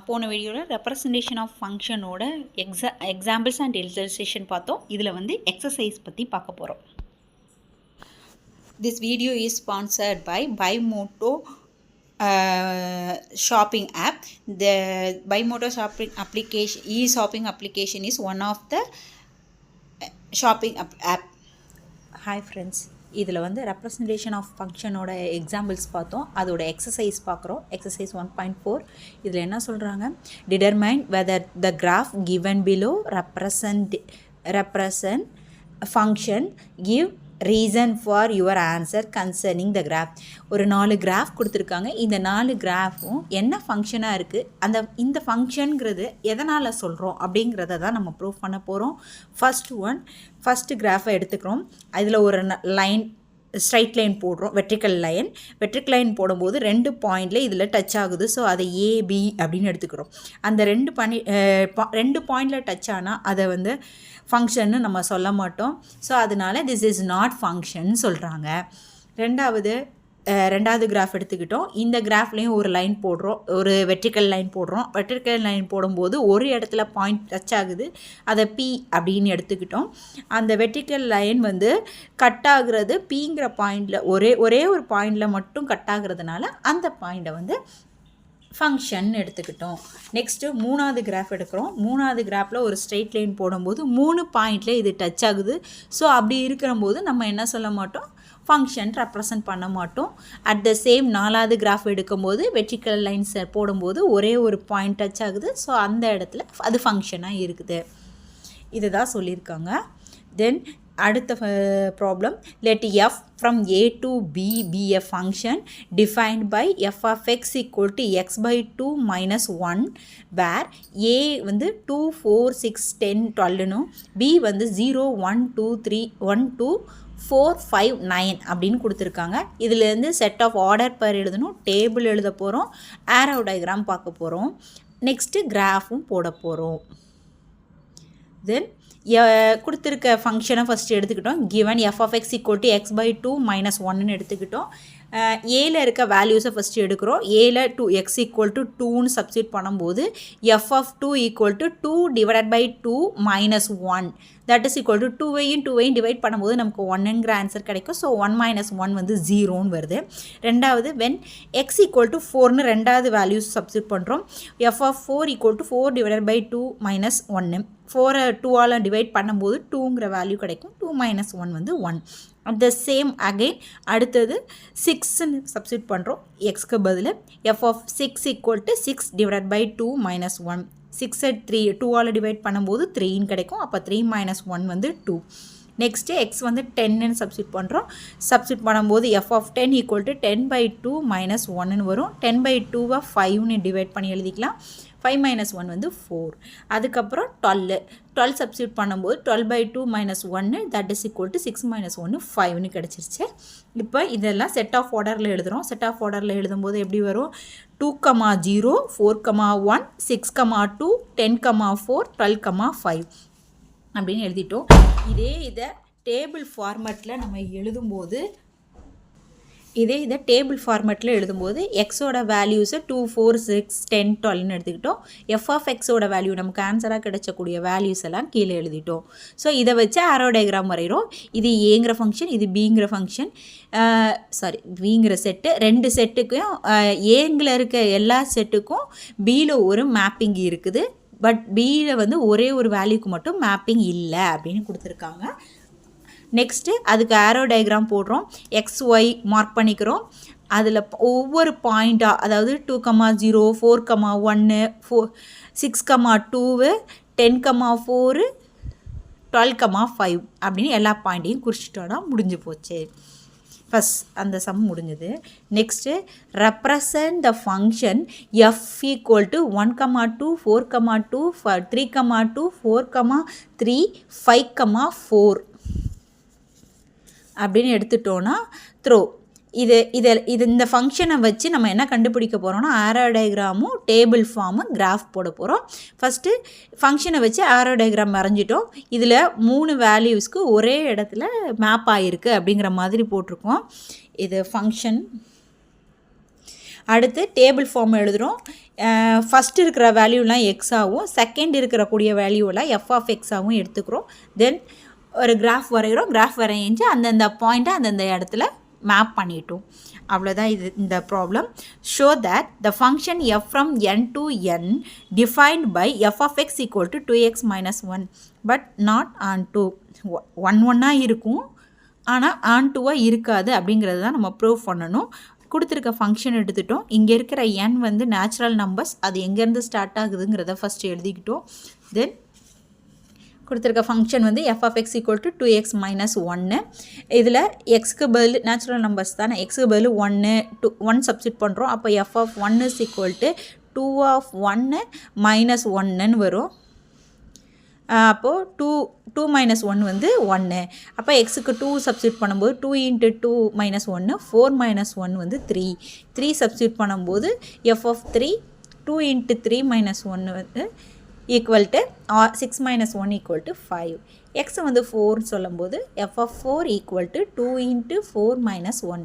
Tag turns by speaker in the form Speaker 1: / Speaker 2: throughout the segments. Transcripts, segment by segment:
Speaker 1: போன வீடியோவில் representation of ஃபங்க்ஷனோட எக்ஸாம்பிள்ஸ் அண்ட் இல்லஸ்ட்ரேஷன் பார்த்தோம். இதில் வந்து எக்ஸசைஸ் பற்றி பார்க்க போகிறோம். This video is sponsored by பைமோட்டோ shopping app. The Bimoto shopping application, e-shopping application is one of the shopping app. Hi friends, இதில் வந்து ரெப்ரசன்டேஷன் ஆஃப் ஃபங்க்ஷனோட எக்ஸாம்பிள்ஸ் பார்த்தோம். அதோட எக்ஸசைஸ் பார்க்குறோம். எக்ஸசைஸ் 1.4 இதில் என்ன சொல்கிறாங்க? Determine whether the graph given below represent function give reason for your answer concerning the graph. ஒரு 4 கிராஃப் கொடுத்துருக்காங்க. இந்த 4 கிராஃபும் என்ன ஃபங்க்ஷனாக இருக்குது, இந்த ஃபங்க்ஷனுங்கிறது எதனால் சொல்கிறோம் அப்படிங்கிறத தான் நம்ம ப்ரூவ் பண்ண போகிறோம். ஃபஸ்ட்டு கிராஃபை எடுத்துக்கிறோம். அதில் ஒரு லைன் ஸ்ட்ரைட் லைன் போடுறோம், வெர்டிக்கல் லைன் போடும்போது 2 பாயிண்டில் இதில் டச் ஆகுது. ஸோ அதை ஏபி அப்படின்னு எடுத்துக்கிறோம். அந்த 2 பாயிண்டில் டச் ஆனால் அதை வந்து ஃபங்க்ஷன்னு நம்ம சொல்ல மாட்டோம். ஸோ அதனால திஸ் இஸ் நாட் ஃபங்க்ஷன் சொல்கிறாங்க. ரெண்டாவது கிராஃப் எடுத்துக்கிட்டோம். இந்த கிராஃப்லேயும் ஒரு லைன் போடுறோம், ஒரு வெர்டிக்கல் லைன் போடும்போது ஒரு இடத்துல பாயிண்ட் டச் ஆகுது, அதை பி அப்படின்னு எடுத்துக்கிட்டோம். அந்த வெர்டிக்கல் லைன் வந்து கட் ஆகுறது பிங்கிற பாயிண்டில் ஒரே ஒரு பாயிண்டில் மட்டும் கட் ஆகுறதுனால அந்த பாயிண்டை வந்து ஃபங்க்ஷன் எடுத்துக்கிட்டோம். நெக்ஸ்ட்டு 3வது கிராஃப் எடுக்கிறோம். 3வது கிராஃபில் ஒரு ஸ்ட்ரெயிட் லைன் போடும்போது 3 பாயிண்டில் இது டச் ஆகுது. ஸோ அப்படி இருக்கிறம்போது நம்ம என்ன சொல்ல மாட்டோம், ஃபங்க்ஷன் ரெப்ரசன்ட் பண்ண மாட்டோம். அட் த சேம் 4வது கிராஃப் எடுக்கும்போது வெர்டிக்கல் லைன்ஸ் போடும்போது ஒரே ஒரு பாயிண்ட் டச் ஆகுது. ஸோ அந்த இடத்துல அது ஃபங்க்ஷனாக இருக்குது. இதை தான் சொல்லியிருக்காங்க. தென் அடுத்த problem, let f from a to b be a function defined by f of x equal to x by 2 minus 1 where a வந்து 2 4 6 10 12 b வந்து 0 1 2 3 1 2 4 5 9 அப்படின்னு கொடுத்துருக்காங்க. இதுலேருந்து செட் ஆஃப் ஆர்டர் பர் எழுதணும், டேபிள் எழுத போகிறோம், ஆரோ டயக்ராம் பார்க்க போகிறோம், நெக்ஸ்ட்டு கிராஃபும் போட போகிறோம். தென் கொடுத்துருக்க ஃபங்க்ஷனை ஃபஸ்ட்டு எடுத்துக்கிட்டோம். Given f of x equal to x by 2 minus 1ன்னு எடுத்துக்கிட்டோம். ஏல இருக்க வேல்யூஸை ஃபஸ்ட்டு எடுக்கிறோம். ஏல x equal to 2ன்னு சப்ஸ்டியூட் பண்ணும்போது f of 2 equal to 2 divided by 2 minus 1 that is equal to 2வையும் டிவைட் பண்ணும்போது நமக்கு 1ங்கிற ஆன்சர் கிடைக்கும். ஸோ 1 minus 1 வந்து 0ன்னு வருது. ரெண்டாவது when x equal to 4ன்னு ரெண்டாவது வேல்யூஸ் சப்ஸ்டியூட் பண்ணுறோம். f of 4 equal to 4 divided by 2 minus 1 4 2ஆல் divide பண்ணும்போது 2ங்கிற வேல்யூ கிடைக்கும். 2 minus 1 வந்து 1. at the same again அடுத்தது 6ன்னு சப்ஸ்டியூட் பண்ணுறோம். எக்ஸ்க்கு பதில் f of 6 equal to 6 divided by 2 minus 1 6 3 2ஆல் divide பண்ணும்போது 3ன்னு கிடைக்கும். அப்போ 3 minus 1 வந்து 2. நெக்ஸ்ட்டு எக்ஸ் வந்து 10ன்னு சப்ஸ்டியூட் பண்ணுறோம். சப்ஸ்டியூட் பண்ணும்போது f of 10 equal to 10 by 2 minus 1ன்னு வரும். 10 by 2வை 5ன்னு டிவைட் பண்ணி எழுதிக்கலாம். 5 minus 1 வந்து 4. அதுக்கப்புறம் 12 சப்ஸ்டியூட் பண்ணும்போது 12 by 2 minus 1 that is equal to 6 minus 1 5ன்னு கிடச்சிருச்சு. இப்போ இதெல்லாம் செட் ஆஃப் ஆர்டரில் எழுதுகிறோம். செட் ஆஃப் ஆர்டரில் எழுதும்போது எப்படி வரும்? 2, 0, 4, 1, 6, 2, 10, 4, 12, 5 அப்படின்னு எழுதிட்டோம். இதை டேபிள் ஃபார்மேட்டில் நம்ம எழுதும்போது எக்ஸோட வேல்யூஸை 2 4 6 10 12ன்னு எடுத்துக்கிட்டோம். எஃப் ஆஃப் எக்ஸோட வேல்யூ நமக்கு ஆன்சராக கிடைச்சக்கூடிய வேல்யூஸ் எல்லாம் கீழே எழுதிட்டோம். ஸோ இதை வச்சு ஆரோ டயக்ராம் வரைகிறோம். இது ஏங்கிற ஃபங்க்ஷன், இது பிங்கிற ஃபங்க்ஷன், பிங்கிற செட்டு. 2 செட்டுக்கும் ஏங்கில் இருக்க எல்லா செட்டுக்கும் பியில் ஒரு மேப்பிங் இருக்குது. பட் பியில் வந்து ஒரே ஒரு வேல்யூக்கு மட்டும் மேப்பிங் இல்லை அப்படின்னு கொடுத்துருக்காங்க. நெக்ஸ்ட்டு அதுக்கு ஆரோ டயக்ராம் போடுறோம். XY மார்க் பண்ணிக்கிறோம். அதில் ஒவ்வொரு பாயிண்ட்டாக, அதாவது 2, 0, 4, 1, 6, 2, 10, 4, 12, 5 அப்படின்னு எல்லா பாயிண்ட்டையும் குறிச்சிட்டோன்னா முடிஞ்சு போச்சு. ஃபஸ்ட் அந்த சம் முடிஞ்சது. Next represent the function f equal to 1, 2, 4, 2, 3, 2, 4, 3, 5, 4 அப்படின்னு எடுத்துட்டோன்னா த்ரோ இந்த ஃபங்க்ஷனை வச்சு நம்ம என்ன கண்டுபிடிக்க போகிறோம்னா ஆரோ டயக்ராமும் டேபிள் ஃபார்மும் கிராஃப் போட போகிறோம். ஃபஸ்ட்டு ஃபங்க்ஷனை வச்சு ஆரோ டயக்ராம் வரைஞ்சிட்டோம். இதில் 3 வேல்யூஸ்க்கு ஒரே இடத்துல மேப் ஆகிருக்கு அப்படிங்கிற மாதிரி போட்டிருக்கோம். இது ஃபங்க்ஷன். அடுத்து டேபிள் ஃபார்ம் எழுதுகிறோம். ஃபஸ்ட்டு இருக்கிற வேல்யூலாம் எக்ஸாகவும் செகண்ட் இருக்கக்கூடிய வேல்யூலாம் f(x)ஆகவும் எடுத்துக்கிறோம். தென் ஒரு கிராஃப் வரைகிறோம். கிராஃப் வரைஞ்சி அந்தந்த பாயிண்ட்டை அந்தந்த இடத்துல மேப் பண்ணிட்டோம். அவ்வளோதான் இது இந்த problem. Show that the function f from n to n defined by f(x) equal to 2x minus 1 but not on 2. 1 இருக்கும், ஆனால் on 2 இருக்காது அப்படிங்கிறது தான் நம்ம ப்ரூவ் பண்ணணும். கொடுத்துருக்க ஃபங்க்ஷன் எடுத்துட்டோம். இங்கே இருக்கிற n வந்து நேச்சுரல் நம்பர்ஸ், அது எங்கேருந்து ஸ்டார்ட் ஆகுதுங்கிறத ஃபஸ்ட்டு எழுதிக்கிட்டோம். தென் கொடுத்துருக்க ஃபங்க்ஷன் வந்து f(x) equal to 2x minus 1. இதில் எக்ஸ்க்கு பதில் நேச்சுரல் நம்பர்ஸ் தானே, எக்ஸுக்கு பதில் 1 சப்ஸ்டிட் பண்ணுறோம். அப்போ f(1) is equal to 2 of 1 minus 1ன்னு வரும். அப்போது 2 minus 1 வந்து 1. அப்போ எக்ஸுக்கு 2 சப்ஸ்டிட் பண்ணும்போது 2 into 2 minus 1 4 minus 1 வந்து 3 சப்ஸ்டிட் பண்ணும்போது f(3) 2 into 3 minus 1 வந்து equal to 6 minus 1 equal to 5. X வந்து 4 சொல்லும்போது f(4) equal to 2 into 4 minus 1.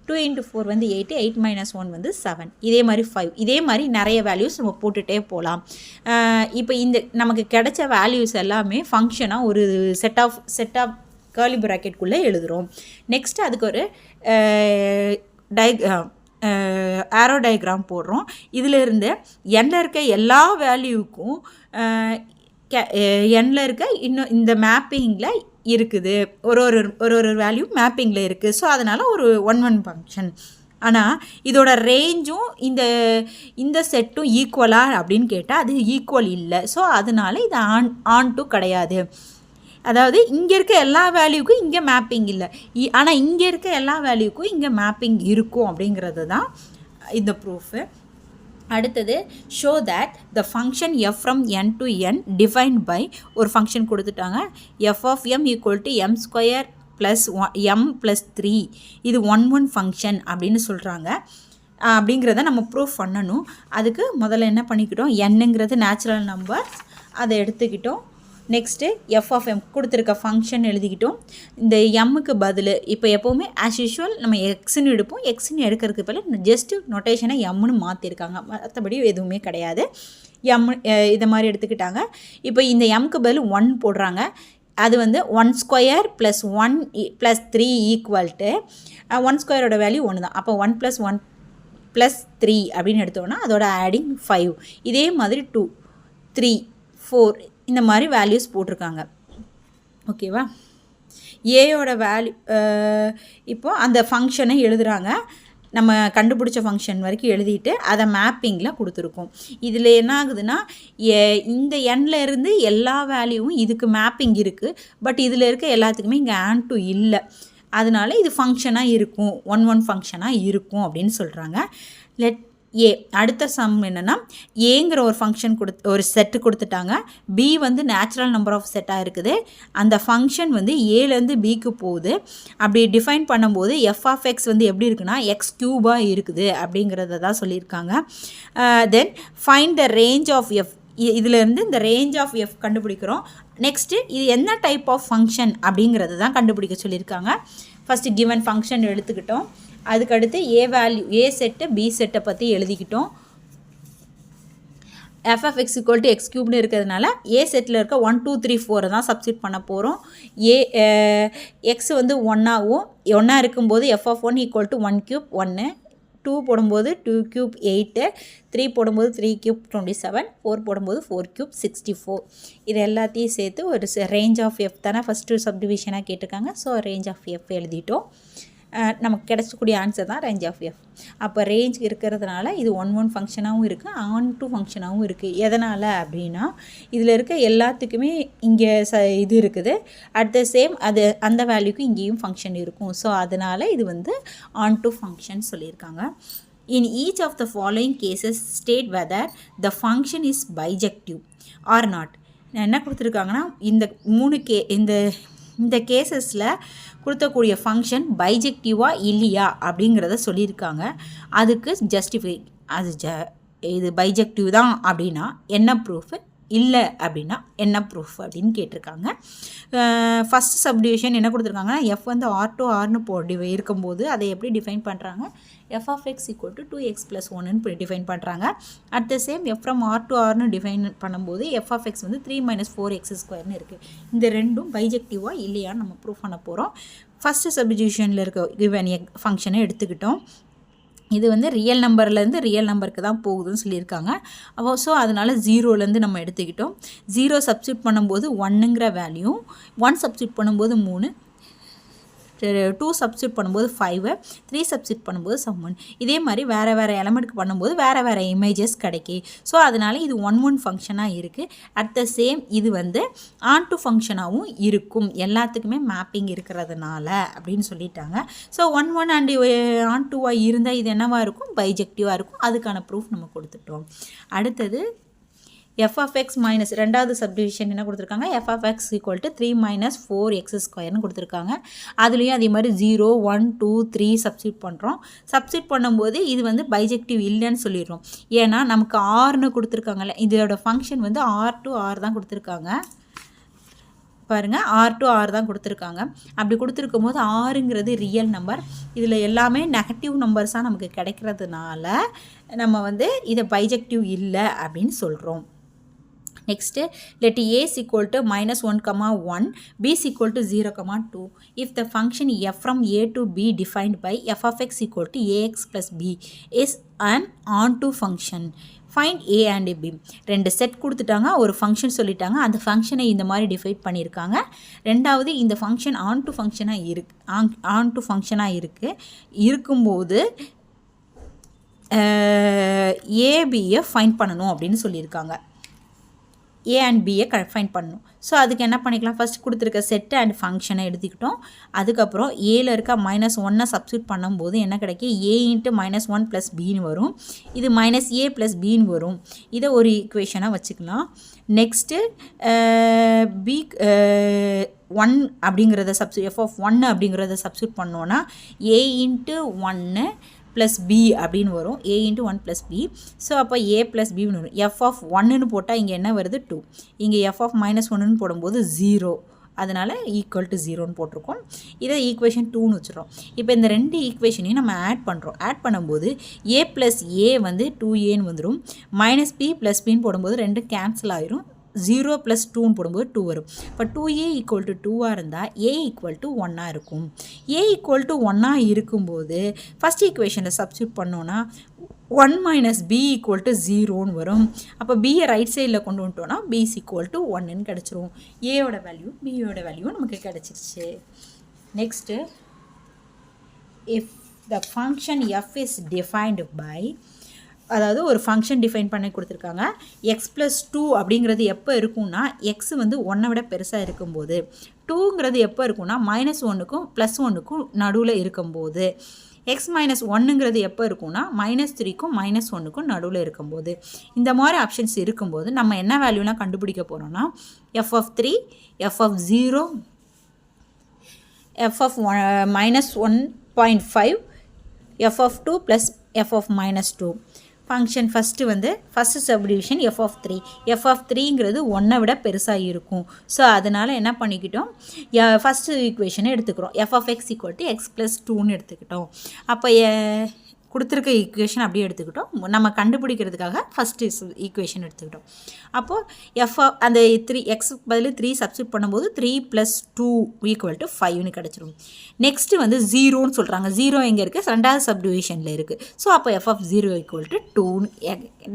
Speaker 1: 2 into 4 வந்து 8, 8 minus 1 வந்து 7. இதே மாதிரி 5. இதே மாதிரி நிறைய வேல்யூஸ் நம்ம போட்டுகிட்டே போகலாம். இப்போ இந்த நமக்கு கிடைச்ச வேல்யூஸ் எல்லாமே ஃபங்க்ஷனாக ஒரு செட் ஆஃப் கர்லி ப்ராக்கெட்குள்ளே எழுதுகிறோம். நெக்ஸ்ட்டு அதுக்கு ஒரு ஆரோ டயக்ராம் போடுறோம். இதிலிருந்து எண்ணில் இருக்க எல்லா வேல்யூவுக்கும் எண்ணில் இருக்க இன்னும் இந்த மேப்பிங்கில் இருக்குது, ஒரு வேல்யூ மேப்பிங்கில் இருக்குது. ஸோ அதனால் ஒரு 1 ஃபங்க்ஷன். ஆனால் இதோட ரேஞ்சும் இந்த செட்டும் ஈக்குவலா அப்படின்னு கேட்டால் அது ஈக்குவல் இல்லை. ஸோ அதனால் இது ஆன் டு கிடையாது. அதாவது இங்கே இருக்க எல்லா வேல்யூக்கும் இங்கே மேப்பிங் இல்லை, ஆனால் இங்கே இருக்க எல்லா வேல்யூக்கும் இங்கே மேப்பிங் இருக்கும் அப்படிங்கிறது தான் இந்த ப்ரூஃபு. அடுத்தது show that the function f from n to n defined by ஒரு ஃபங்க்ஷன் கொடுத்துட்டாங்க. f(m) equal to m square plus m plus 3. இது 1 ஃபங்க்ஷன் அப்படின்னு சொல்கிறாங்க. அப்படிங்கிறத நம்ம ப்ரூஃப் பண்ணணும். அதுக்கு முதல்ல என்ன பண்ணிக்கிட்டோம், என்னங்கிறது நேச்சுரல் நம்பர், அதை எடுத்துக்கிட்டோம். நெக்ஸ்ட்டு f(m) கொடுத்துருக்க ஃபங்க்ஷன் எழுதிக்கிட்டோம். இந்த எம்முக்கு பதில் இப்போ எப்போவுமே ஆஸ் யூஷுவல் நம்ம எக்ஸ்ன்னு எடுப்போம். எக்ஸ்ன்னு எடுக்கிறதுக்கு பதில் ஜஸ்ட்டு நொட்டேஷனை எம்முன்னு மாற்றிருக்காங்க, மற்றபடி எதுவுமே கிடையாது. எம் இதை மாதிரி எடுத்துக்கிட்டாங்க. இப்போ இந்த எம்முக்கு பதில் 1 போடுறாங்க. அது வந்து 1 square plus 1 plus 3 equal to 1 ஸ்கொயரோட வேல்யூ 1 தான். அப்போ 1 + 1 + 3 அப்படின்னு எடுத்தோன்னா அதோட ஆடிங் 5. இதே மாதிரி 2 3 4 இந்த மாதிரி வேல்யூஸ் போட்டிருக்காங்க. ஓகேவா? ஏயோட வேல்யூ இப்போது அந்த ஃபங்க்ஷனை எழுதுகிறாங்க. நம்ம கண்டுபிடிச்ச ஃபங்க்ஷன் வரைக்கும் எழுதிட்டு அதை மேப்பிங்கில் கொடுத்துருக்கோம். இதில் என்ன ஆகுதுன்னா, இந்த எண்ணில் இருந்து எல்லா வேல்யூவும் இதுக்கு மேப்பிங் இருக்குது. பட் இதில் இருக்க எல்லாத்துக்குமே இங்கே ஆன் டு இல்லை. அதனால இது ஃபங்க்ஷனாக இருக்கும், 1 ஃபங்க்ஷனாக இருக்கும் அப்படின்னு சொல்கிறாங்க. ஏ அடுத்த சம் என்னென்னா, ஏங்கிற ஒரு ஃபங்க்ஷன் ஒரு செட்டு கொடுத்துட்டாங்க. பி வந்து நேச்சுரல் நம்பர் ஆஃப் செட்டாக இருக்குது. அந்த ஃபங்க்ஷன் வந்து ஏலேருந்து பிக்கு போகுது. அப்படி டிஃபைன் பண்ணும்போது f(x) வந்து எப்படி இருக்குன்னா x³ இருக்குது அப்படிங்கிறத தான் சொல்லியிருக்காங்க. Then find the range of F. இதிலேருந்து இந்த ரேஞ்ச் ஆஃப் எஃப் கண்டுபிடிக்கிறோம். நெக்ஸ்ட்டு இது என்ன டைப் ஆஃப் ஃபங்க்ஷன் அப்படிங்கிறது தான் கண்டுபிடிக்க சொல்லியிருக்காங்க. ஃபஸ்ட்டு கிவன் ஃபங்க்ஷன் எடுத்துக்கிட்டோம். அதுக்கடுத்து ஏ செட்டு பி செட்டை பற்றி எழுதிக்கிட்டோம். f(x) equal to x³ இருக்கிறதுனால ஏ செட்டில் இருக்க 1 2 3 4 தான் சப்ஸ்டிட் பண்ண போகிறோம். எக்ஸ் வந்து 1 இருக்கும்போது f(1) equal to 1³ 1, 2 போடும்போது 2³ 8, 3 போடும்போது 3³ 27, 4 போடும்போது 4³ 64. இது எல்லாத்தையும் சேர்த்து ஒரு ரேஞ்ச் ஆஃப் எஃப் தானே ஃபஸ்ட்டு சப்டிவிஷனாக கேட்டிருக்காங்க. ஸோ ரேஞ்ச் ஆஃப் எஃப் எழுதிட்டோம். நமக்கு கிடைச்சக்கூடிய ஆன்சர் தான் ரேஞ்ச் ஆஃப் எஃப். அப்போ ரேஞ்ச் இருக்கிறதுனால இது 1 ஃபங்க்ஷனாகவும் இருக்குது, ஆன் டு ஃபங்க்ஷனாகவும் இருக்குது. எதனால் அப்படின்னா இதில் இருக்க எல்லாத்துக்குமே இங்கே இது இருக்குது. அட் த சேம் அந்த வேல்யூக்கு இங்கேயும் ஃபங்க்ஷன் இருக்கும். ஸோ அதனால் இது வந்து ஆன் டு ஃபங்க்ஷன் சொல்லியிருக்காங்க. In each of the following cases state whether the function is bijective or not. என்ன கொடுத்துருக்காங்கன்னா, இந்த கேசஸில் கொடுத்தக்கூடிய ஃபங்க்ஷன் பைஜெக்டிவா இல்லையா அப்படிங்கிறத சொல்லியிருக்காங்க. அதுக்கு ஜஸ்டிஃபை இது பைஜெக்டிவ் தான் அப்படின்னா என்ன ப்ரூஃபு இல்லை அப்படின்னா என்ன ப்ரூஃப் அப்படின்னு கேட்டிருக்காங்க. ஃபஸ்ட் சப்டிவிஷன் என்ன கொடுத்துருக்காங்கன்னா எஃப் வந்து ஆர் டு ஆர்னு இருக்கும்போது அதை எப்படி டிஃபைன் பண்ணுறாங்க, f of X equal to 2x + 1ன்னு டிஃபைன் பண்ணுறாங்க. At the same f from R to ஆர்னு டிஃபைன் பண்ணும்போது எஃப் ஆஃப் எக்ஸ் வந்து 3 - 4x² இருக்குது. இந்த ரெண்டும் பைஜெக்டிவாக இல்லையான்னு நம்ம ப்ரூஃப் பண்ண போகிறோம். ஃபஸ்ட்டு சப்டிவிஷனில் இருக்க கிவன் ஃபங்க்ஷனை எடுத்துக்கிட்டோம். இது வந்து ரியல் நம்பர்லேருந்து ரியல் நம்பருக்கு தான் போகுதுன்னு சொல்லியிருக்காங்க. அப்போ ஸோ அதனால் 0லேருந்து நம்ம எடுத்துக்கிட்டோம். 0 சப்ஸ்டியூட் பண்ணும்போது 1ங்கிற வேல்யூ, 1 சப்ஸ்டியூட் பண்ணும்போது 3, 2 சப்ஸ்டியூட் பண்ணும்போது 5, 3 சப்ஸ்டியூட் பண்ணும்போது 7. இதே மாதிரி வேறு வேறு எலமெண்ட்டுக்கு பண்ணும்போது வேறு வேறு இமேஜஸ் கிடைக்கும். ஸோ அதனால் இது 1 ஃபங்க்ஷனாக இருக்குது. அட் த சேம் இது வந்து ஆன் டு ஃபங்க்ஷனாகவும் இருக்கும், எல்லாத்துக்குமே மேப்பிங் இருக்கிறதுனால அப்படின்னு சொல்லிட்டாங்க. ஸோ 1 அண்ட் ஆன் டுவாக இருந்தால் இது என்னவாக இருக்கும், பைஜெக்டிவாக இருக்கும். அதுக்கான ப்ரூஃப் நம்ம கொடுத்துட்டோம். அடுத்தது எஃப் ஆஃப் எக்ஸ் மைனஸ் ரெண்டாவது சப்டிவிஷன் என்ன கொடுத்துருக்காங்க, F of X equal to 3 - 4x² கொடுத்துருக்காங்க. அதுலேயும் அதே மாதிரி 0, 1, 2, 3 சப்ஸ்டியூட் பண்ணுறோம். சப்ஸ்டியூட் பண்ணும்போது இது வந்து பைஜெக்டிவ் இல்லைன்னு சொல்லிடுறோம். ஏன்னா நமக்கு ஆர்னு கொடுத்துருக்காங்கல்ல, இதோட ஃபங்க்ஷன் வந்து ஆர் டு ஆர் தான் கொடுத்துருக்காங்க. பாருங்கள், ஆர் டு ஆர் தான் கொடுத்துருக்காங்க. அப்படி கொடுத்துருக்கும் போது ஆறுங்கிறது ரியல் நம்பர், இதில் எல்லாமே நெகட்டிவ் நம்பர்ஸாக நமக்கு கிடைக்கிறதுனால நம்ம வந்து இதை பைஜெக்டிவ் இல்லை அப்படின்னு சொல்கிறோம். Next, let a is equal to -1, 1, b is equal to 0, 2. If the function f from a to b defined by f of x equal to ax plus b is an onto function, find a and b. ரெண்டு set கொடுத்துட்டாங்க, ஒரு function சொல்லிட்டாங்க, அந்த ஃபங்க்ஷனை இந்த மாதிரி define பண்ணியிருக்காங்க. ரெண்டாவது இந்த ஃபங்க்ஷன் ஆன்டு ஃபங்க்ஷனாக இருக்கும்போது ஏபியை ஃபைண்ட் பண்ணணும் அப்படின்னு சொல்லியிருக்காங்க. ஏ அண்ட் பியை ஃபைண்ட் பண்ணணும். ஸோ அதுக்கு என்ன பண்ணிக்கலாம், ஃபஸ்ட் கொடுத்துருக்க செட்டு அண்ட் ஃபங்க்ஷனை எடுத்துக்கிட்டோம். அதுக்கப்புறம் ஏல இருக்க -1 சப்ஸ்டியூட் பண்ணும்போது என்ன கிடைக்கும், a × -1 + bன்னு வரும். இது -a + bன்னு வரும். இதை ஒரு ஈக்குவேஷனாக வச்சுக்கலாம். நெக்ஸ்ட்டு b 1 அப்படிங்கிறத எஃப் ஆஃப் 1 அப்படிங்கிறத சப்ஸ்டியூட் பண்ணோன்னா a × 1 + b அப்படின்னு வரும். a × 1 + b. ஸோ அப்போ a + b வரும். எஃப் ஆஃப் 1ன்னு போட்டால் இங்கே என்ன வருது, 2. இங்கே எஃப் ஆஃப் -1ன்னு போடும்போது 0. அதனால் ஈக்குவல் டு 0ன்னு போட்டிருக்கோம். இதை ஈக்குவேஷன் 2ன்னு வச்சுருக்கோம். இப்போ இந்த ரெண்டு ஈக்குவேஷனையும் நம்ம ஆட் பண்ணுறோம். ஆட் பண்ணும்போது a + a வந்து 2aன்னு வந்துடும். -b + bன்னு போடும்போது ரெண்டும் கேன்சல் ஆயிரும். 0 + 2ன்னு போடும்போது 2 வரும். இப்போ 2a = 2ஆக இருந்தால் a = 1ஆக இருக்கும். a = 1ஆக இருக்கும்போது ஃபஸ்ட் ஈக்குவேஷனில் சப்ஸ்டியூட் பண்ணோன்னா 1 - b = 0ன்னு வரும். அப்போ பியை ரைட் சைடில் கொண்டு வந்துட்டோன்னா b = 1ன்னு கிடச்சிரும். ஏயோட வேல்யூ பியோட வேல்யூ நமக்கு கிடச்சிருச்சு. Next, if the function f is defined by, அதாவது ஒரு ஃபங்க்ஷன் டிஃபைன் பண்ணி கொடுத்துருக்காங்க. எக்ஸ் + 2 அப்படிங்கிறது எப்போ இருக்கும்னா எக்ஸ் வந்து 1 விட பெருசாக இருக்கும்போது, 2ங்கிறது எப்போ இருக்கும்னா -1க்கும் +1க்கும் நடுவில் இருக்கும்போது, எக்ஸ் -1ங்கிறது எப்போ இருக்கும்னா -3க்கும் -1க்கும் நடுவில் இருக்கும்போது, இந்த மாதிரி ஆப்ஷன்ஸ் இருக்கும்போது நம்ம என்ன வேல்யூலாம் கண்டுபிடிக்க போகிறோம்னா f of 3, f of 0, f of -1.5, f of 2 + f of -2. Function first subdivision f of 3. F of 3ங்கிறது 1 விட பெருசாக இருக்கும். ஸோ அதனால் என்ன பண்ணிக்கிட்டோம், ஃபஸ்ட்டு ஈக்குவேஷனை எடுத்துக்கிறோம். எஃப் ஆஃப் எக்ஸ் = x + 2ன்னு எடுத்துக்கிட்டோம். அப்போ கொடுத்துருக்க ஈக்குவேஷன் அப்படியே எடுத்துக்கிட்டோம். நம்ம கண்டுபிடிக்கிறதுக்காக ஃபஸ்ட்டு ஈக்குவேஷன் எடுத்துக்கிட்டோம். அப்போது அந்த 3 எக்ஸுக்கு பதில் 3 சப்ஸ்டியூட் பண்ணும்போது 3 + 2 = 5ன்னு கிடச்சிரும். நெக்ஸ்ட்டு வந்து 0ன்னு சொல்கிறாங்க. 0 எங்கே இருக்குது, ரெண்டாவது சப்டிவிஷனில் இருக்குது. ஸோ அப்போ எஃப் ஆஃப் 0 = 2ன்னு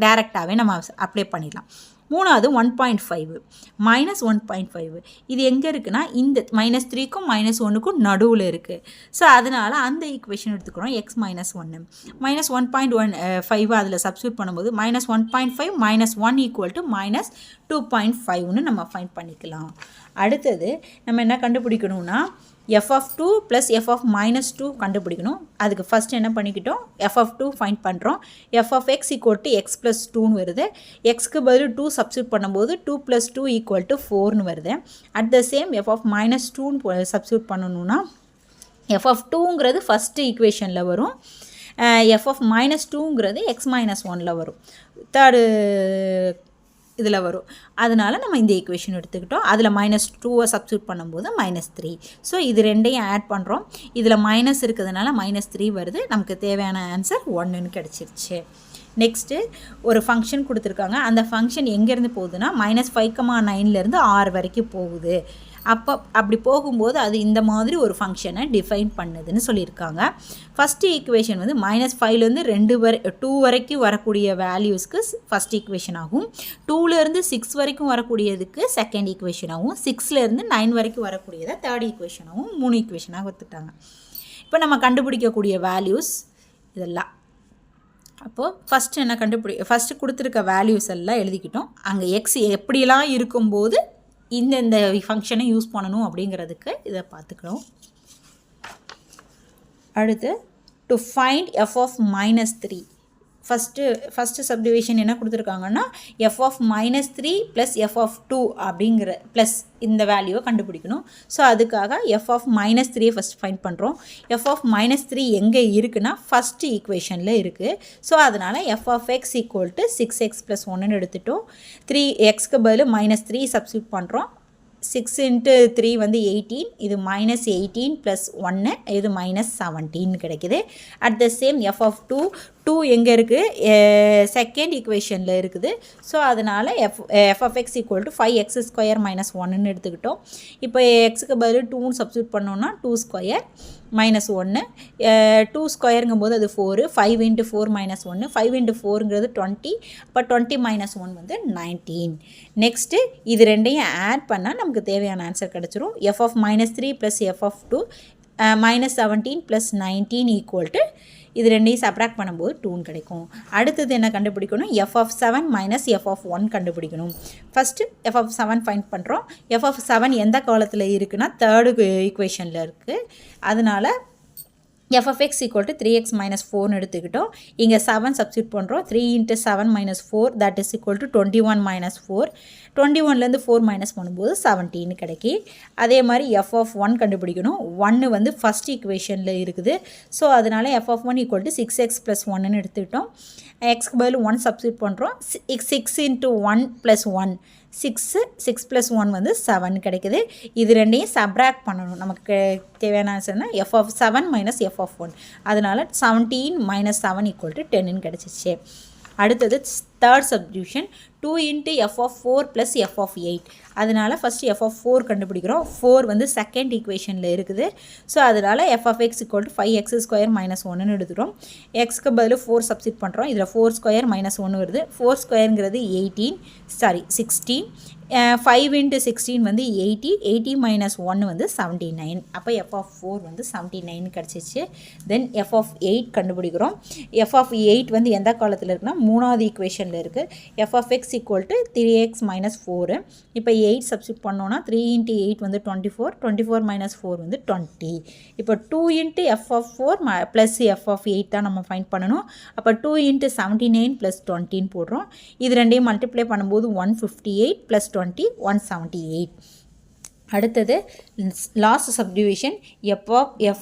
Speaker 1: டேரெக்டாகவே நம்ம அப்ளை பண்ணிடலாம். மூணாவது 1.5 -1.5 இது எங்கே இருக்குன்னா இந்த -3க்கும் -1க்கும் நடுவில் இருக்குது. ஸோ அதனால் அந்த ஈக்குவேஷன் எடுத்துக்கிறோம். x -1 -1.15 அதில் சப்ஸ்டியூட் பண்ணும்போது -1.5 -1 = -2.5ன்னு நம்ம ஃபைண்ட் பண்ணிக்கலாம். அடுத்தது நம்ம என்ன கண்டுபிடிக்கணும்னா எஃப் ஆஃப் 2 + எஃப் ஆஃப் -2 கண்டுபிடிக்கணும். அதுக்கு ஃபஸ்ட் என்ன பண்ணிக்கிட்டோம், எஃப் ஆஃப் 2 ஃபைண்ட் பண்ணுறோம். எஃப் ஆஃப் x = x + 2ன்னு வருது. எக்ஸ்க்கு பதில் 2 சப்ஸ்டியூட் பண்ணும்போது 2 + 2 = 4ன்னு வருது. At the same f of -2ன்னு சப்ஸ்டியூட் பண்ணணும்னா எஃப் ஆஃப் 2ங்கிறது ஃபஸ்ட்டு ஈக்குவேஷனில் வரும். எஃப் ஆஃப் -2ங்கிறது x -1ல் வரும். தேர்டு இதில் வரும். அதனால் நம்ம இந்த ஈக்குவேஷன் எடுத்துக்கிட்டோம். அதில் -2 சப்ஸ்டியூட் பண்ணும்போது -3. ஸோ இது ரெண்டையும் ஆட் பண்ணுறோம். இதில் மைனஸ் இருக்கிறதுனால -3 வருது. நமக்கு தேவையான ஆன்சர் 1ன்னு கிடச்சிருச்சு. நெக்ஸ்ட்டு ஒரு ஃபங்க்ஷன் கொடுத்துருக்காங்க. அந்த ஃபங்க்ஷன் எங்கேருந்து போகுதுன்னா -5,9லேருந்து 6 வரைக்கும் போகுது. அப்படி போகும்போது அது இந்த மாதிரி ஒரு ஃபங்க்ஷனை டிஃபைன் பண்ணுதுன்னு சொல்லியிருக்காங்க. ஃபஸ்ட்டு ஈக்குவேஷன் வந்து -5லேருந்து 2 வரைக்கும் வரக்கூடிய வேல்யூஸ்க்கு ஃபஸ்ட் ஈக்குவேஷன் ஆகும். 2லேருந்து 6 வரைக்கும் வரக்கூடியதுக்கு செகண்ட் ஈக்குவேஷன் ஆகும். 6லேருந்து 9 வரைக்கும் வரக்கூடியதை தேர்ட் ஈக்குவேஷனாகவும் 3 ஈக்குவேஷனாக கொடுத்துட்டாங்க. இப்போ நம்ம கண்டுபிடிக்கக்கூடிய வேல்யூஸ் இதெல்லாம். அப்போது ஃபஸ்ட்டு என்ன ஃபஸ்ட்டு கொடுத்துருக்க வேல்யூஸ் எல்லாம் எழுதிக்கிட்டோம். அங்கே எக்ஸ் எப்படியெல்லாம் இருக்கும்போது இந்த ஃபங்க்ஷனை யூஸ் பண்ணணும் அப்படிங்கிறதுக்கு இதை பார்த்துக்கிறோம். அடுத்து to find f(-3). First subdivision என்ன கொடுத்துருக்காங்கன்னா f(-3) + f(2) அப்படிங்கிற ப்ளஸ் இந்த வேல்யூவை கண்டுபிடிக்கணும். ஸோ அதுக்காக f(-3) ஃபஸ்ட் ஃபைண்ட் பண்ணுறோம். f(-3) எங்கே இருக்குன்னா ஃபஸ்ட்டு ஈக்குவேஷனில் இருக்குது. ஸோ அதனால் f(x) = 6x + 1ன்னு எடுத்துட்டோம். 3xக்கு பதில் -3 சப்ஸ்டியூட் பண்ணுறோம். 6 × 3 வந்து 18. இது -18 + 1 இது -17 கிடைக்குது. அட் த சேம் f(2) எங்கே இருக்குது? செகண்ட் ஈக்குவேஷனில் இருக்குது. ஸோ அதனால் f(x) = 5x² - 1ன்னு எடுத்துக்கிட்டோம். இப்போ எக்ஸுக்கு பதில் 2ன்னு சப்ஸ்டியூட் பண்ணோன்னா 2² -1 2 ஸ்கொயருங்கும்போது அது 4. 5 × 4 -1 5 × 4ங்கிறது 20. அப்போ 20 - 1 வந்து 19. நெக்ஸ்ட்டு இது ரெண்டையும் ஆட் பண்ணால் நமக்கு தேவையான ஆன்சர் கிடச்சிரும். f(-3) + f(2) -17 + 19 = இது ரெண்டையும் சப்ராக்ட் பண்ணும்போது 2ன்னு கிடைக்கும். அடுத்தது என்ன கண்டுபிடிக்கணும்? f(7) - f(1) கண்டுபிடிக்கணும். ஃபஸ்ட்டு f(7) ஃபைண்ட் பண்ணுறோம். f(7) எந்த காலத்தில் இருக்குன்னா தேர்டு ஈக்குவேஷனில் இருக்குது. அதனால் f(x) = 3x - 4ன்னு எடுத்துக்கிட்டோம். இங்கே 7 சப்ஸ்டியூட் பண்ணுறோம். 3 × 7 - 4 that is equal to 21 - 4. 21லேருந்து 4 minus பண்ணும்போது 17 கிடைக்கி. அதே மாதிரி f(1) கண்டுபிடிக்கணும். 1 வந்து ஃபஸ்ட் ஈக்குவேஷனில் இருக்குது. ஸோ அதனால் f(1) = 6x + 1ன்னு எடுத்துக்கிட்டோம். எக்ஸ்க்கு பதில் 1 சப்ஸ்டியூட் பண்ணுறோம். 6 × 1 + 1 6 + 1 வந்து 7 கிடைக்குது. இது ரெண்டையும் சப்ராக்ட் பண்ணணும். நமக்கு தேவையான ஆன்சர்னா f(7) - f(1). அதனால் 17 - 7 = 10ன்னு கிடச்சிச்சு. அடுத்தது தேர்ட் சப்டிவிஷன் 2 × f(4) + f(8). அதனால் ஃபஸ்ட்டு f(4) கண்டுபிடிக்கிறோம். 4 வந்து செகண்ட் ஈக்குவேஷனில் இருக்குது. ஸோ அதனால் f(x) = 5x² - 1ன்னு எடுத்துக்கிறோம். எக்ஸ்க்கு பதில் 4 சப்ஸ்டியூட் பண்ணுறோம். இதில் 4² - 1 வருது. 4²ங்கிறது 16. 5 × 16 வந்து 80. 80 - 1 வந்து 79. அப்போ f(4) வந்து 79 கிடச்சிச்சு. தென் f(8) கண்டுபிடிக்கிறோம். f(8) வந்து எந்த காலத்தில் இருக்குன்னா மூணாவது ஈக்குவேஷனில் இருக்குது. f(x) = 3x - 4. இப்போ 8 சப்ஸ்டியூட் பண்ணோன்னா 3 × 8 வந்து 24. 24 - 4 வந்து 20. இப்போ 2 × f(4) + f(8) தான் நம்ம ஃபைண்ட் பண்ணணும். அப்போ 2 × 79 + 20ன்னு போடுறோம். இது ரெண்டையும் மல்டிப்ளை பண்ணும்போது 158 + 20 178. அடுத்தது last subdivision f(2 × f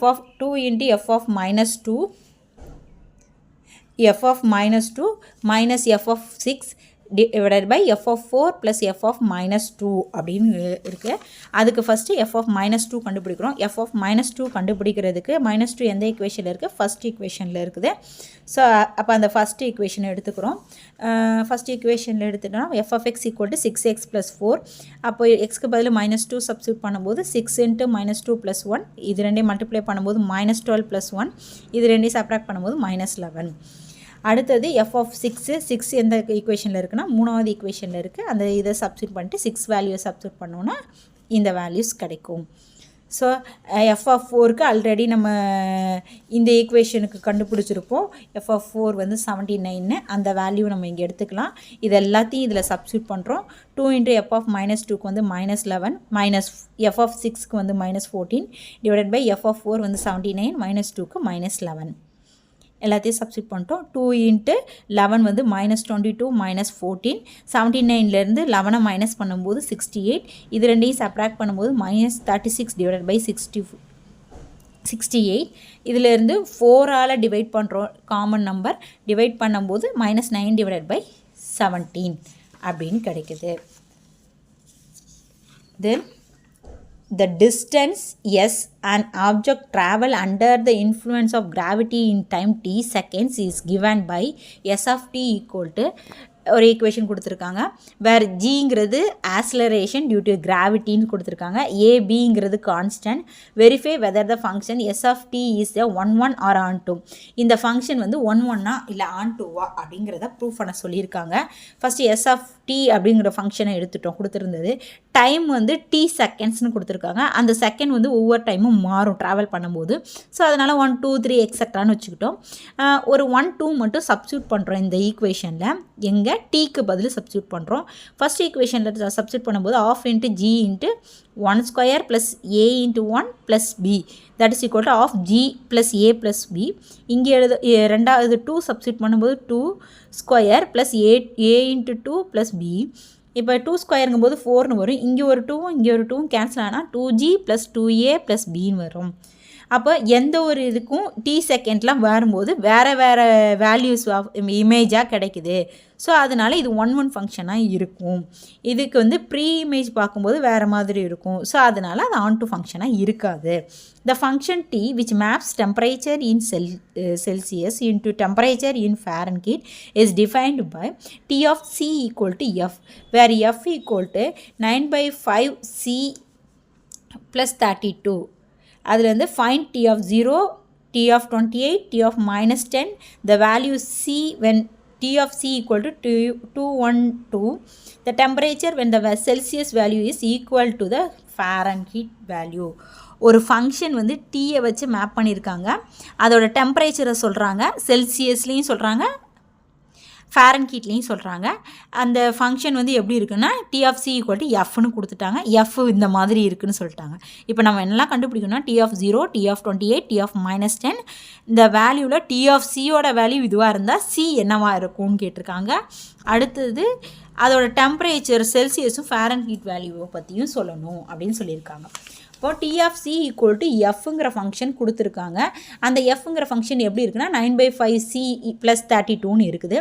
Speaker 1: (-2) f(-6) divided by f(4) + f (-2) அப்படின்னு இருக்குது. அதுக்கு ஃபஸ்ட்டு f(-2) கண்டுபிடிக்கிறோம். f(-2) கண்டுபிடிக்கிறதுக்கு -2 எந்த ஈக்குவேஷனில் இருக்குது? ஃபஸ்ட் ஈக்குவேஷனில் இருக்குது. ஸோ அப்போ அந்த ஃபஸ்ட் ஈக்குவேஷனை எடுத்துக்கிறோம். ஃபஸ்ட் ஈக்குவேஷனில் எடுத்துட்டோம்னா f(x) = 6x + 4. அப்போ எக்ஸ்க்கு பதில் -2 சப்ஸ்டியூட் பண்ணும்போது 6 × -2 + 1. இது ரெண்டையும் மல்டிப்ளை பண்ணும்போது -12 + 1. இது ரெண்டையும் சப்ராக்ட் பண்ணும்போது -11. அடுத்தது f(6) எந்த ஈக்குவேஷனில் இருக்குன்னா மூணாவது ஈக்குவேஷனில் இருக்குது. அந்த இதை சப்ஸ்டியூட் பண்ணிட்டு 6 வேல்யூவை சப்ஸ்டியூட் பண்ணோன்னா இந்த வேல்யூஸ் கிடைக்கும். ஸோ f(4)க்கு ஆல்ரெடி நம்ம இந்த ஈக்குவேஷனுக்கு கண்டுபிடிச்சிருப்போம். f(4) வந்து 79. அந்த வேல்யூ நம்ம இங்கே எடுத்துக்கலாம். இது எல்லாத்தையும் இதில் சப்ஸ்டியூட் பண்ணுறோம். 2 × f(-2)க்கு வந்து -11 f(6)க்கு வந்து -14 டிவைடட் பை f(4) வந்து 79 -2க்கு -11. எல்லாத்தையும் சப்ஸ்டியூட் பண்ணிட்டோம். 2 × 11 வந்து -22 -14. 79லேருந்து 11 மைனஸ் பண்ணும்போது 68. இது ரெண்டையும் சப்ராக்ட் பண்ணும்போது -36 டிவைடட் பை 68. இதிலேருந்து 4ஆல் டிவைட் பண்ணுறோம். காமன் நம்பர் டிவைட் பண்ணும்போது -9 டிவைடட் பை 17. அப்படின்னு கிடைக்குது. Then the distance s an object travel under the influence of gravity in time t seconds is given by s of t equal to ஒரு equation கொடுத்துருக்காங்க. வேறு ஜிங்கிறது acceleration due to கிராவிட்டின்னு கொடுத்துருக்காங்க. ஏபிங்கிறது constant. Verify whether the function s of t is the 1 or on 2. இந்த function வந்து 1 இல்லை ஆன் 2 அப்படிங்கிறத ப்ரூஃப் பண்ண சொல்லியிருக்காங்க. ஃபஸ்ட்டு எஸ் ஆஃப் டி அப்படிங்கிற ஃபங்க்ஷனை எடுத்துட்டோம், கொடுத்துருந்தது. டைம் வந்து டி செகண்ட்ஸ்னு கொடுத்துருக்காங்க. அந்த செகண்ட் வந்து ஒவ்வொரு டைமும் மாறும் ட்ராவல் பண்ணும்போது. ஸோ அதனால் 1 2 3 எக்ஸட்ரான்னு வச்சுக்கிட்டோம். ஒரு 1 2 மட்டும் சப்ஸ்டியூட் பண்ணுறோம் இந்த ஈக்குவேஷனில். எங்கே டீக்கு பதில் சப்ஸ்டியூட் பண்ணுறோம். ஃபஸ்ட் ஈக்குவேஷனில் சப்ஸ்டியூட் பண்ணும்போது of into G into 1 square plus A into 1 plus B that is equal to of G plus A plus B. இங்கே ரெண்டாவது 2 சப்ஸ்டியூட் பண்ணும்போது 2 square plus A into 2 plus B. இப்போ 2 ஸ்கொயருங்கும்போது 4னு வரும். இங்கே ஒரு 2 இங்கே ஒரு 2 கேன்சல் ஆனால் 2g ப்ளஸ் 2a ப்ளஸ் பின்னு வரும். அப்போ எந்த ஒரு இதுக்கும் டி செகண்ட்லாம் வரும்போது வேறு வேறு வேல்யூஸ் ஆஃப் இமேஜாக கிடைக்குது. ஸோ அதனால் இது 1 ஃபங்க்ஷனாக இருக்கும். இதுக்கு வந்து ப்ரீ இமேஜ் பார்க்கும்போது வேறு மாதிரி இருக்கும். ஸோ அதனால் அது ஆன் டு ஃபங்க்ஷனாக இருக்காது. The function T which maps temperature in Celsius into temperature in Fahrenheit is defined by T of C equal to F, where F equal to 9/5c plus 32. அதில் வந்து find t of 0, t of 28, t of minus 10, the value c when t of c equal to 212, the temperature when the Celsius value is equal to the Fahrenheit value. ஒரு function வந்து டீயை வச்சு map பண்ணியிருக்காங்க. அதோட டெம்பரேச்சரை சொல்கிறாங்க, செல்சியஸ்லேயும் சொல்கிறாங்க, ஃபாரன்ஹீட்லேயும் சொல்கிறாங்க. அந்த ஃபங்க்ஷன் வந்து எப்படி இருக்குன்னா t of C equal to எஃப்னு கொடுத்துட்டாங்க. எஃப் இந்த மாதிரி இருக்குதுன்னு சொல்லிட்டாங்க. இப்போ நம்ம என்னெல்லாம் கண்டுபிடிக்கணும்னா t of 0, t of 28, t of -10. இந்த வேல்யூவில் டி ஆஃப் சியோட வேல்யூ இதுவாக இருந்தால் சி என்னவாக இருக்கும்னு கேட்டிருக்காங்க. அடுத்தது அதோட டெம்பரேச்சர் செல்சியஸும் ஃபாரன்ஹீட் வேல்யூவை பற்றியும் சொல்லணும் அப்படின்னு சொல்லியிருக்காங்க. இப்போ D of C equal to எஃப்ங்கிற ஃபங்க்ஷன் கொடுத்துருக்காங்க. அந்த எஃப்ங்கிற ஃபங்க்ஷன் எப்படி இருக்குன்னா 9/5c ப்ளஸ் 32ன்னு இருக்குது.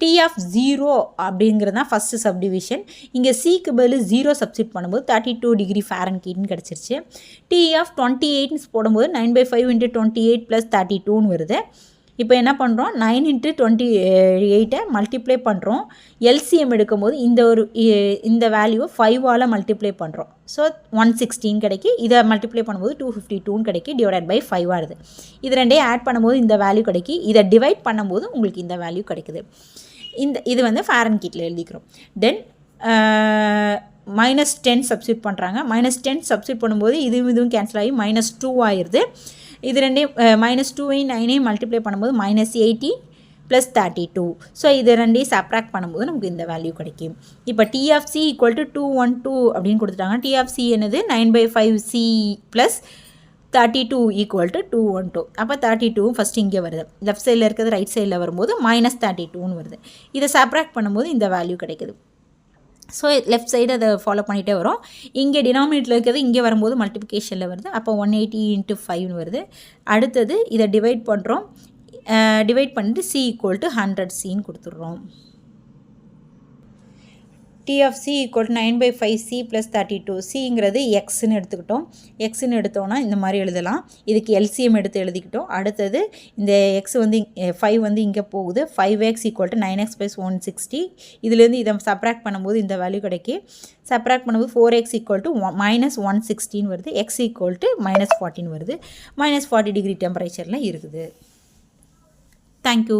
Speaker 1: டி ஆஃப் 0 அப்படிங்கிறது தான் ஃபஸ்ட்டு சப்டிவிஷன். இங்கே சிக்கு பதில் 0 சப்ஸ்டியூட் பண்ணும்போது 32 டிகிரி ஃபாரன்ஹீட்னு கிடச்சிருச்சு. டி ஆஃப் 28 போடும்போது 9/5 × 28 ப்ளஸ் 32ன்னு வருது. இப்போ என்ன பண்ணுறோம், 9 × 28 மல்டிப்ளை பண்ணுறோம். எல்சிஎம் எடுக்கும்போது இந்த வேல்யூவை 5ஆல் மல்டிப்ளை பண்ணுறோம். ஸோ 116 கிடைக்கி. இதை மல்டிப்ளை பண்ணும்போது 252ன்னு கிடைக்கி, டிவைட் பை 5 ஆகுது. இது ரெண்டையும் ஆட் பண்ணும்போது இந்த வேல்யூ கிடைக்கி. இதை டிவைட் பண்ணும்போது உங்களுக்கு இந்த வேல்யூ கிடைக்குது. இது வந்து ஃபாரன்ஹீட்டில் எழுதிக்கிறோம். தென் -10 சப்ஸ்டியூட் பண்ணுறாங்க. -10 சப்ஸ்டியூட் பண்ணும்போது இதுவும் கேன்சல் ஆகி -2 ஆயிடுது. இது ரெண்டையும் -2ஐயும் 9ஐயும் மல்டிப்ளை பண்ணும்போது -18 ப்ளஸ் 32. ஸோ இது ரெண்டையும் சப்ராக்ட் பண்ணும்போது நமக்கு இந்த வேல்யூ கிடைக்கும். இப்போ D of C equal to 212 அப்படின்னு கொடுத்துட்டாங்க. டி ஆஃப் சி என்னது 9/5c ப்ளஸ் 32 ஈக்குவல் டு 212. அப்போ 32 ஃபஸ்ட்டு இங்கே வருது. லெஃப்ட் சைடில் இருக்கிறது ரைட் சைடில் வரும்போது -32ன்னு வருது. இதை சப்ராக்ட் பண்ணும்போது இந்த வேல்யூ கிடைக்குது. ஸோ லெஃப்ட் சைடு அதை ஃபாலோ பண்ணிகிட்டே வரும். இங்கே டினாமினேட்டில் இருக்கிறது இங்கே வரும்போது மல்டிப்ளிகேஷனில் வருது. அப்போ 180 × 5ன்னு வருது. அடுத்தது இதை டிவைட் பண்ணுறோம். டிவைட் பண்ணிட்டு c ஈக்குவல் டு 100cன்னு கொடுத்துட்றோம். T of C equal to 9/5c plus 32. சிங்கிறது எக்ஸ்ன்னு எடுத்துக்கிட்டோம். எக்ஸ்ன்னு எடுத்தோன்னா இந்த மாதிரி எழுதலாம். இதுக்கு எல்சிஎம் எடுத்து எழுதிக்கிட்டோம். அடுத்தது இந்த எக்ஸ் வந்து 5 வந்து இங்கே போகுது. 5x equal to 9x + 160. இதுலேருந்து இதை சப்ராக்ட் பண்ணும்போது இந்த வேல்யூ கிடைக்கி. சப்ராக்ட் பண்ணும்போது 4x ஈக்குவல் டு -116 வருது. எக்ஸ் ஈக்குவல் டு -14 வருது. -40 டிகிரி டெம்பரேச்சரில் இருக்குது. தேங்க்யூ.